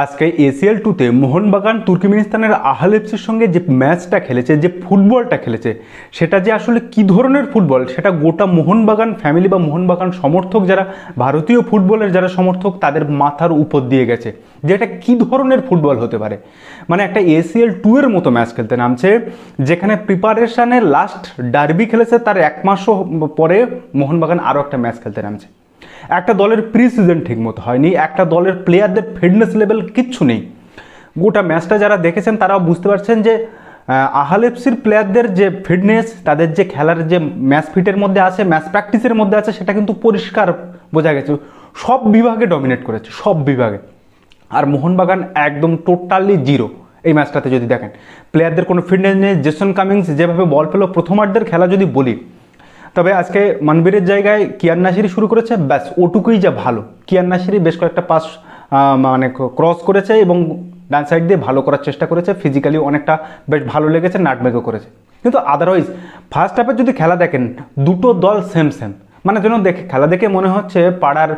আজকে এসিএল টুতে মোহনবাগান তুর্কমেনিস্তানের আহাল এফসির সঙ্গে যে ম্যাচটা খেলেছে, যে ফুটবলটা খেলেছে, সেটা যে আসলে কি ধরনের ফুটবল সেটা গোটা মোহনবাগান ফ্যামিলি বা মোহনবাগান সমর্থক, যারা ভারতীয় ফুটবলের যারা সমর্থক, তাদের মাথার উপর দিয়ে গেছে যে এটা কী ধরনের ফুটবল হতে পারে। মানে একটা এসিএল টু এর মতো ম্যাচ খেলতে নামছে, যেখানে প্রিপারেশনের লাস্ট ডার্বি খেলেছে, তার এক মাসও পরে মোহনবাগান আরও একটা ম্যাচ খেলতে নামছে। একটা দলের প্রি সিজন ঠিক মতো হয়নি, একটা দলের প্লেয়ারদের ফিটনেস লেভেল কিচ্ছু নেই। গোটা ম্যাচটা যারা দেখেছেন তারাও বুঝতে পারছেন যে আহাল এফসির প্লেয়ারদের যে ফিটনেস, তাদের যে খেলার যে ম্যাচ ফিটের মধ্যে আছে, ম্যাচ প্র্যাকটিসের মধ্যে আছে, সেটা কিন্তু পরিষ্কার বোঝা গেছে। সব বিভাগে ডমিনেট করেছে, সব বিভাগে। আর মোহনবাগান একদম টোটালি জিরো এই ম্যাচটাতে। যদি দেখেন প্লেয়ারদের কোনো ফিটনেস নেই। জেসন কামিংস যেভাবে বল পেল প্রথমার্ধের খেলা যদি বলি, তবে আজকে মানবীরের জায়গায় কিয়ান নাসিরি শুরু করেছে, ব্যাস ওটুকুই যা ভালো। কিয়ান নাসিরি বেশ কয়েকটা পাস মানে ক্রস করেছে এবং ডান সাইড দিয়ে ভালো করার চেষ্টা করেছে, ফিজিক্যালি অনেকটা বেশ ভালো লেগেছে, নাটমেকও করেছে। কিন্তু আদারওয়াইজ ফার্স্ট হাফে যদি খেলা দেখেন, দুটো দল সেম সেম। মানে যেন খেলা দেখে মনে হচ্ছে পাড়ার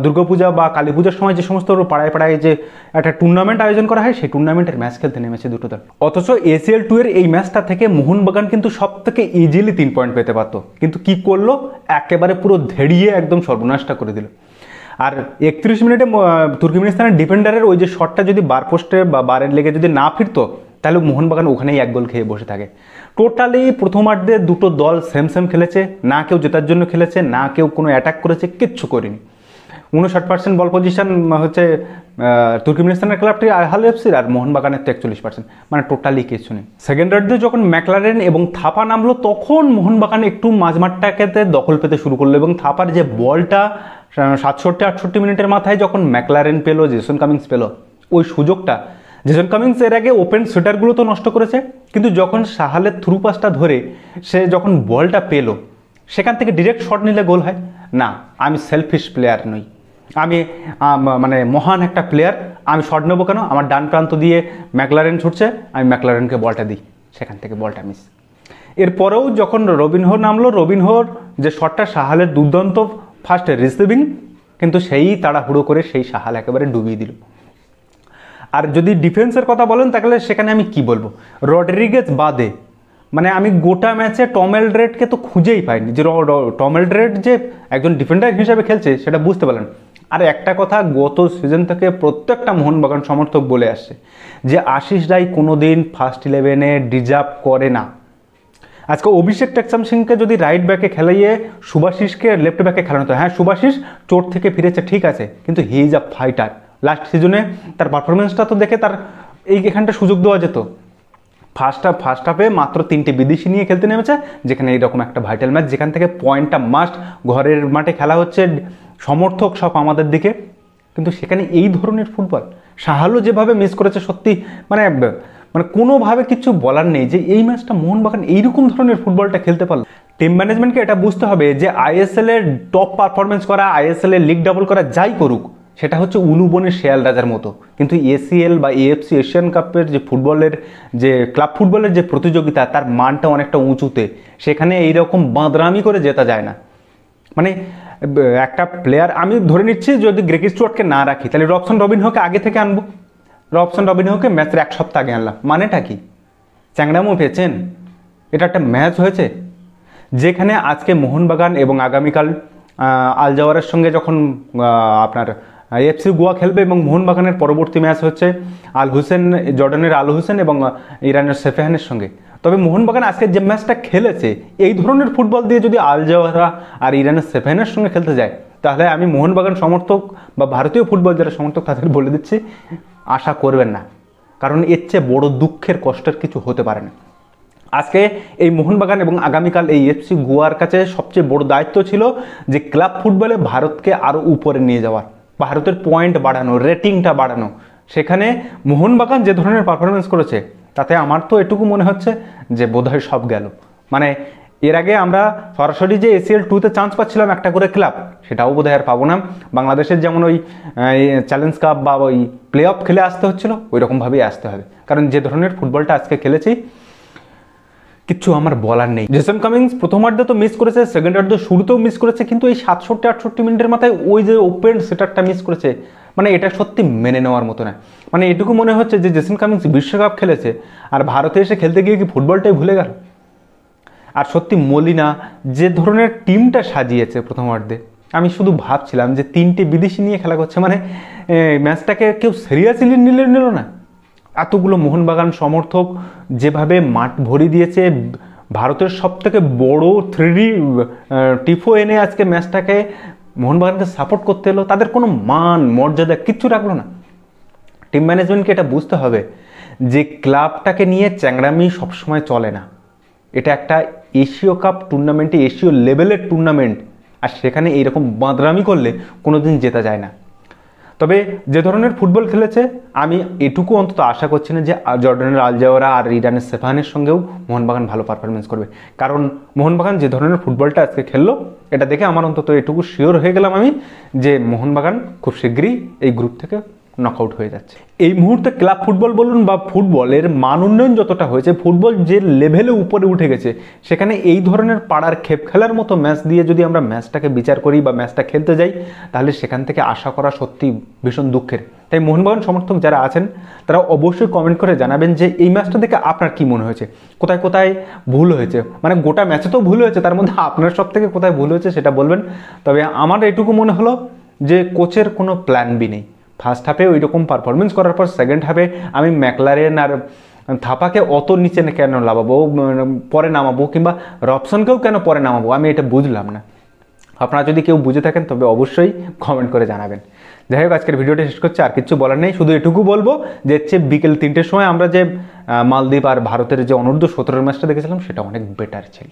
দুর্গাপূজা বা কালী পূজার সময় যে সমস্ত পাড়ায় পাড়ায় যে একটা টুর্নামেন্ট আয়োজন করা হয়, সেই টুর্নামেন্টের ম্যাচ খেলতে নেমেছে দুটো দল। অথচ এসিএল টু এর এই ম্যাচটা থেকে মোহনবাগান কিন্তু সব থেকে ইজিলি 3 পয়েন্ট পেতে পারতো, কিন্তু কি করলো, একেবারে পুরো ধেড়িয়ে একদম সর্বনাশটা করে দিল। আর 31 মিনিটে তুর্কমেনিস্তানের ডিফেন্ডারের ওই যে শটটা যদি বার পোস্টে বা বারের লেগে যদি না ফিরতো, তাহলে মোহনবাগান ওখানেই 1 গোল খেয়ে বসে থাকে। টোটালি প্রথমার্ধে দুটো দল সেম সেম খেলেছে, না কেউ জেতার জন্য খেলেছে, না কেউ কোনো অ্যাটাক করেছে, কিচ্ছু করেনি। 59% বল পজিশন হচ্ছে তুর্কমেনিস্তানের ক্লাবটি আহাল এফসির, আর মোহনবাগানের তো 41%, মানে টোটালি কিছু নেই। সেকেন্ড হাফে যখন ম্যাকলারেন এবং থাপা নামলো, তখন মোহনবাগান একটু মাঝমাঠটাকে দখল পেতে শুরু করলো, এবং থাপার যে বলটা 67-68 মিনিটের মাথায় যখন ম্যাকলারেন পেলো, জেসন কামিংস পেলো, ওই সুযোগটা জেসন কামিংস এর আগে ওপেন শুটারগুলো তো নষ্ট করেছে, কিন্তু যখন সাহালের থ্রু পাসটা ধরে সে যখন বলটা পেলো, সেখান থেকে ডিরেক্ট শট নিলে গোল হয় না। আমি সেলফিশ প্লেয়ার নই, আমি মানে মহান একটা প্লেয়ার, আমি শট নেবো কেন? আমার ডান প্রান্ত দিয়ে ম্যাকলারেন ছুটছে, আমি ম্যাকলারেনকে বলটা দিই, সেখান থেকে বলটা মিস। এরপরেও যখন রবিনহো নামলো, রবিনহোর যে শটটা, সাহালের দুর্দান্ত ফার্স্ট রিসিভিং, কিন্তু সেই তাড়াহুড়ো করে সেই সাহাল একেবারে ডুবিয়ে দিল। আর যদি ডিফেন্সের কথা বলেন, তাহলে সেখানে আমি কি বলবো, রড্রিগেজ বাদে মানে আমি গোটা ম্যাচে টম এলড্রেডকে তো খুঁজেই পাইনি, যে টম এলড্রেড যে একজন ডিফেন্ডার হিসেবে খেলছে সেটা বুঝতে পারলেন। আর একটা কথা, গত সিজন থেকে প্রত্যেকটা মোহনবাগান সমর্থক বলে আসছে যে আশিস রায় কোনোদিন ফার্স্ট 11-এ ডিজার্ভ করে না। আজকে অভিষেক টেকচাম সিংকে যদি রাইট ব্যাকে খেলাইয়ে সুভাশিসকে লেফট ব্যাকে খেলানো হতো, হ্যাঁ সুভাশিস চোট থেকে ফিরেছে ঠিক আছে, কিন্তু he is a fighter. Last সিজনে তার পারফরমেন্সটা তো দেখে তার এইখানটা সুযোগ দেওয়া যেত। ফার্স্ট হাফে মাত্র 3টে বিদেশি নিয়ে খেলতে নেমেছে, যেখানে এইরকম একটা ভাইটাল ম্যাচ, যেখান থেকে পয়েন্টটা মাস্ট, ঘরের মাঠে খেলা হচ্ছে, সমর্থক সব আমাদের দিকে, কিন্তু সেখানে এই ধরনের ফুটবল সাহালও যেভাবে মিস করেছে, সত্যি মানে মানে কোনোভাবে কিছু বলার নেই যে এই ম্যাচটা মোহনবাগান এইরকম ধরনের ফুটবলটা খেলতে পারলো। টিম ম্যানেজমেন্টকে এটা বুঝতে হবে যে আইএসএল এর টপ পারফরমেন্স করা, আইএসএল এর লিগ ডাবল করা, যাই করুক, সেটা হচ্ছে উলুবনের শেয়াল রাজার মতো, কিন্তু এসিএল বা এএফসি এশিয়ান কাপের যে ফুটবলের যে ক্লাব ফুটবলের যে প্রতিযোগিতা, তার মানটা অনেকটা উঁচুতে, সেখানে এইরকম বাঁদরামি করে জেতা যায় না। মানে একটা প্লেয়ার, আমি ধরে নিচ্ছি যদি গ্রেগ স্টুয়ার্টকে না রাখি, তাহলে রবসন রবিনহোকে আগে থেকে আনবো, রবসন রবিনহোকে ম্যাচের 1 সপ্তাহ আগে আনলাম, মানেটা কি? চ্যাংড়ামো পেয়েছেন? এটা একটা ম্যাচ হয়েছে যেখানে আজকে মোহনবাগান এবং আগামীকাল আল জাওয়ারের সঙ্গে যখন আপনার এফসি গোয়া খেলবে, এবং মোহনবাগানের পরবর্তী ম্যাচ হচ্ছে আল হুসেন, জর্ডানের আল হুসেন এবং ইরানের সেফেহানের সঙ্গে। তবে মোহনবাগান আজকে যে ম্যাচটা খেলেছে, এই ধরনের ফুটবল দিয়ে যদি আল জাওয়ারা আর ইরানের সেফেহানের সঙ্গে খেলতে যায়, তাহলে আমি মোহনবাগান সমর্থক বা ভারতীয় ফুটবল যারা সমর্থক, তাদের বলে দিচ্ছি আশা করবেন না, কারণ এর চেয়ে বড় দুঃখের কষ্টের কিছু হতে পারে না। আজকে এই মোহনবাগান এবং আগামীকাল এই এফসি গোয়ার কাছে সবচেয়ে বড় দায়িত্ব ছিল যে ক্লাব ফুটবলে ভারতকে আরও উপরে নিয়ে যাওয়ার, ভারতের পয়েন্ট বাড়ানো, রেটিংটা বাড়ানো। সেখানে মোহনবাগান যে ধরনের পারফরমেন্স করেছে, তাতে আমার তো এটুকু মনে হচ্ছে যে বোধহয় সব গেল। মানে এর আগে আমরা সরাসরি যে এসিএল টুতে চান্স পাচ্ছিলাম একটা করে ক্লাব, সেটাও বোধহয় আর পাবো না। বাংলাদেশের যেমন ওই চ্যালেঞ্জ কাপ বা ওই প্লে অফ খেলে আসতে হচ্ছিলো, ওই রকমভাবেই আসতে হবে, কারণ যে ধরনের ফুটবলটা আজকে খেলেছি কিচ্ছু আমার বলার নেই। জেসন কামিংস প্রথমার্ধে তো মিস করেছে, সেকেন্ড হাফে শুরুতেও মিস করেছে, কিন্তু এই 67-68 মিনিটের মাথায় ওই যে ওপেন সেটারটা মিস করেছে, মানে এটা সত্যি মেনে নেওয়ার মতো না। মানে এটুকু মনে হচ্ছে যে জেসন কামিন্স বিশ্বকাপ খেলেছে আর ভারতে এসে খেলতে গিয়ে কি ফুটবলটাই ভুলে গেল। আর সত্যি মলিনা যে ধরনের টিমটা সাজিয়েছে প্রথমার্ধে, আমি শুধু ভাবছিলাম যে 3টে বিদেশি নিয়ে খেলা করছে, মানে ম্যাচটাকে কেউ সিরিয়াসলি নিল না। এতগুলো মোহনবাগান সমর্থক যেভাবে মাঠ ভরিয়ে দিয়েছে, ভারতের সবথেকে বড় 3D টিফো এনে আজকে ম্যাচটাকে মোহনবাগানকে সাপোর্ট করতে এলো, তাদের কোনো মান মর্যাদা কিচ্ছু রাখলো না। টিম ম্যানেজমেন্টকে এটা বুঝতে হবে যে ক্লাবটাকে নিয়ে চ্যাংড়ামি সবসময় চলে না। এটা একটা এশীয় কাপ টুর্নামেন্টে, এশীয় লেভেলের টুর্নামেন্ট, আর সেখানে এইরকম বাঁদরামি করলে কোনোদিন জেতা যায় না। তবে যে ধরনের ফুটবল খেলেছে, আমি এটুকু অন্তত আশা করছি না যে জর্ডানের আলজাওয়ারা আর ইরানের সেফানের সঙ্গেও মোহনবাগান ভালো পারফরমেন্স করবে, কারণ মোহনবাগান যে ধরনের ফুটবলটা আজকে খেললো এটা দেখে আমার অন্তত এটুকু শিওর হয়ে গেলাম আমি যে মোহনবাগান খুব শীঘ্রই এই গ্রুপ থেকে নকআউট হয়ে যাচ্ছে। এই মুহূর্তে ক্লাব ফুটবল বলুন বা ফুটবলের মান উন্নয়ন যতটা হয়েছে, ফুটবল যে লেভেলে উপরে উঠে গেছে, সেখানে এই ধরনের পাড়ার খেপ খেলার মতো ম্যাচ দিয়ে যদি আমরা ম্যাচটাকে বিচার করি বা ম্যাচটা খেলতে যাই, তাহলে সেখান থেকে আশা করা সত্যি ভীষণ দুঃখের। তাই মোহনবাগান সমর্থক যারা আছেন তারা অবশ্যই কমেন্ট করে জানাবেন যে এই ম্যাচটা দেখে আপনার কি মনে হয়েছে, কোথায় কোথায় ভুল হয়েছে। মানে গোটা ম্যাচে তো ভুল হয়েছে, তার মধ্যে আপনার সব থেকে কোথায় ভুল হয়েছে সেটা বলবেন। তবে আমার এটুকু মনে হলো যে কোচের কোনো প্ল্যান বি নেই। ফার্স্ট হাফে ওই রকম পারফরমেন্স করার পর সেকেন্ড হাফে আমি ম্যাকলারেন আর থাপাকে অত নিচে কেন নামাবো, পরে নামাবো, কিংবা রবসনকেও কেন পরে নামাবো, আমি এটা বুঝলাম না। আপনারা যদি কেউ বুঝে থাকেন তবে অবশ্যই কমেন্ট করে জানাবেন। যাই হোক, আজকের ভিডিওটা শেষ করছি, আর কিছু বলার নেই, শুধু এটুকু বলবো যে বিকেল 3টের সময় আমরা যে মালদ্বীপ আর ভারতের যে অনূর্ধ্ব 17 ম্যাচটা দেখেছিলাম সেটা অনেক বেটার ছিল।